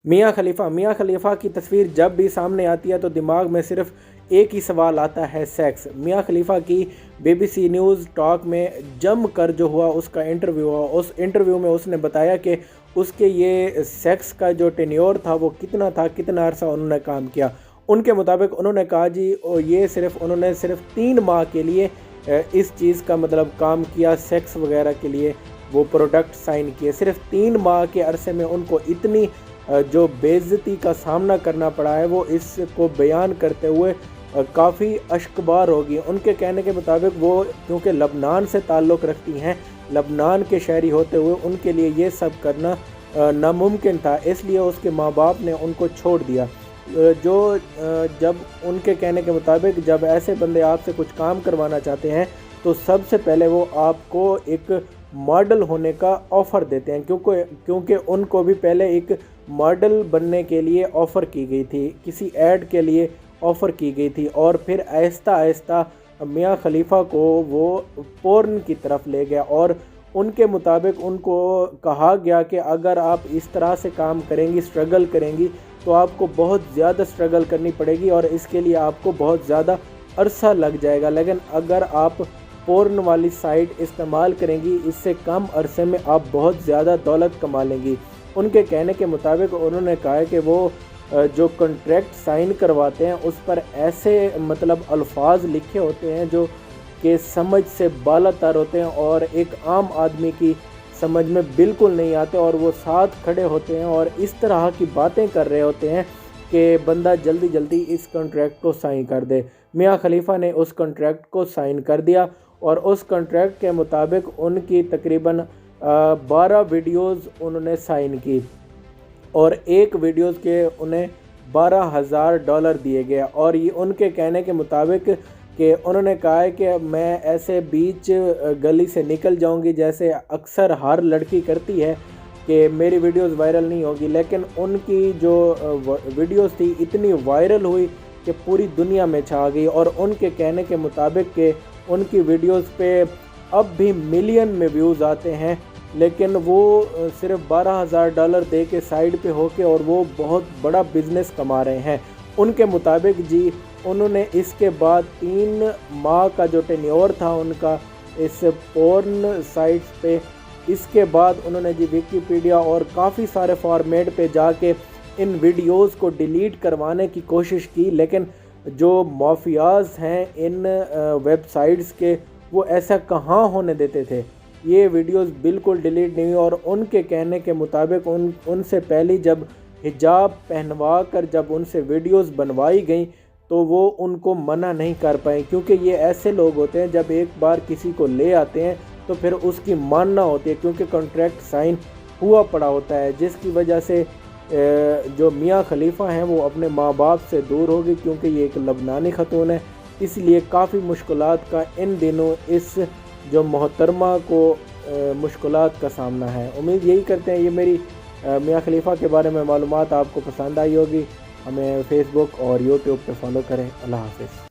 میاں خلیفہ کی تصویر جب بھی سامنے آتی ہے تو دماغ میں صرف ایک ہی سوال آتا ہے، سیکس۔ میاں خلیفہ کی BBC نیوز ٹاک میں جم کر جو ہوا اس کا انٹرویو ہوا، اس انٹرویو میں اس نے بتایا کہ اس کے یہ سیکس کا جو ٹینیور تھا وہ کتنا تھا، کتنا عرصہ انہوں نے کام کیا۔ ان کے مطابق انہوں نے کہا جی انہوں نے صرف 3 ماہ کے لیے اس چیز کا مطلب کام کیا، سیکس وغیرہ کے لیے وہ پروڈکٹ سائن کیے۔ صرف 3 ماہ کے عرصے میں ان کو اتنی جو بے عزتی کا سامنا کرنا پڑا ہے وہ اس کو بیان کرتے ہوئے کافی اشکبار ہوگی۔ ان کے کہنے کے مطابق وہ کیونکہ لبنان سے تعلق رکھتی ہیں، لبنان کے شہری ہوتے ہوئے ان کے لیے یہ سب کرنا ناممکن تھا، اس لیے اس کے ماں باپ نے ان کو چھوڑ دیا۔ جب ان کے کہنے کے مطابق جب ایسے بندے آپ سے کچھ کام کروانا چاہتے ہیں تو سب سے پہلے وہ آپ کو ایک ماڈل ہونے کا آفر دیتے ہیں، کیونکہ ان کو بھی پہلے ایک ماڈل بننے کے لیے آفر کی گئی تھی، کسی ایڈ کے لیے آفر کی گئی تھی، اور پھر آہستہ آہستہ میاں خلیفہ کو وہ پورن کی طرف لے گیا، اور ان کے مطابق ان کو کہا گیا کہ اگر آپ اس طرح سے کام کریں گی، اسٹرگل کریں گی تو آپ کو بہت زیادہ اسٹرگل کرنی پڑے گی اور اس کے لیے آپ کو بہت زیادہ عرصہ لگ جائے گا، لیکن اگر آپ پورن والی سائٹ استعمال کریں گی اس سے کم عرصے میں آپ بہت زیادہ دولت کما لیں گی۔ ان کے کہنے کے مطابق انہوں نے کہا کہ وہ جو کنٹریکٹ سائن کرواتے ہیں اس پر ایسے مطلب الفاظ لکھے ہوتے ہیں جو کہ سمجھ سے بالا تر ہوتے ہیں اور ایک عام آدمی کی سمجھ میں بالکل نہیں آتے، اور وہ ساتھ کھڑے ہوتے ہیں اور اس طرح کی باتیں کر رہے ہوتے ہیں کہ بندہ جلدی جلدی اس کنٹریکٹ کو سائن کر دے۔ میاں خلیفہ نے اس کنٹریکٹ کو سائن کر دیا اور اس کنٹریکٹ کے مطابق ان کی تقریباً 12 ویڈیوز انہوں نے سائن کی اور ایک ویڈیوز کے انہیں $12,000 دیے گئے، اور یہ ان کے کہنے کے مطابق کہ انہوں نے کہا ہے کہ میں ایسے بیچ گلی سے نکل جاؤں گی جیسے اکثر ہر لڑکی کرتی ہے کہ میری ویڈیوز وائرل نہیں ہوگی، لیکن ان کی جو ویڈیوز تھی اتنی وائرل ہوئی کہ پوری دنیا میں چھا گئی، اور ان کے کہنے کے مطابق کہ ان کی ویڈیوز پہ اب بھی ملین میں ویوز آتے ہیں، لیکن وہ صرف $12,000 دے کے سائڈ پہ ہو کے اور وہ بہت بڑا بزنس کما رہے ہیں۔ ان کے مطابق جی انہوں نے اس کے بعد 3 ماہ کا جو ٹینیور تھا ان کا اس پورن سائٹس پہ، اس کے بعد انہوں نے جی ویکیپیڈیا اور کافی سارے فارمیٹ پہ جا کے ان ویڈیوز کو ڈیلیٹ کروانے کی کوشش کی، لیکن جو مافیاز ہیں ان ویب سائٹس کے وہ ایسا کہاں ہونے دیتے تھے، یہ ویڈیوز بالکل ڈیلیٹ نہیں ہوئی، اور ان کے کہنے کے مطابق ان سے پہلی جب حجاب پہنوا کر جب ان سے ویڈیوز بنوائی گئیں تو وہ ان کو منع نہیں کر پائیں، کیونکہ یہ ایسے لوگ ہوتے ہیں جب ایک بار کسی کو لے آتے ہیں تو پھر اس کی ماننا ہوتی ہے، کیونکہ کنٹریکٹ سائن ہوا پڑا ہوتا ہے، جس کی وجہ سے جو میاں خلیفہ ہیں وہ اپنے ماں باپ سے دور ہوگی، کیونکہ یہ ایک لبنانی خاتون ہے، اس لیے کافی مشکلات کا ان دنوں اس جو محترمہ کو مشکلات کا سامنا ہے۔ امید یہی کرتے ہیں یہ میری میاں خلیفہ کے بارے میں معلومات آپ کو پسند آئی ہوگی۔ ہمیں فیس بک اور یوٹیوب پہ فالو کریں۔ اللہ حافظ۔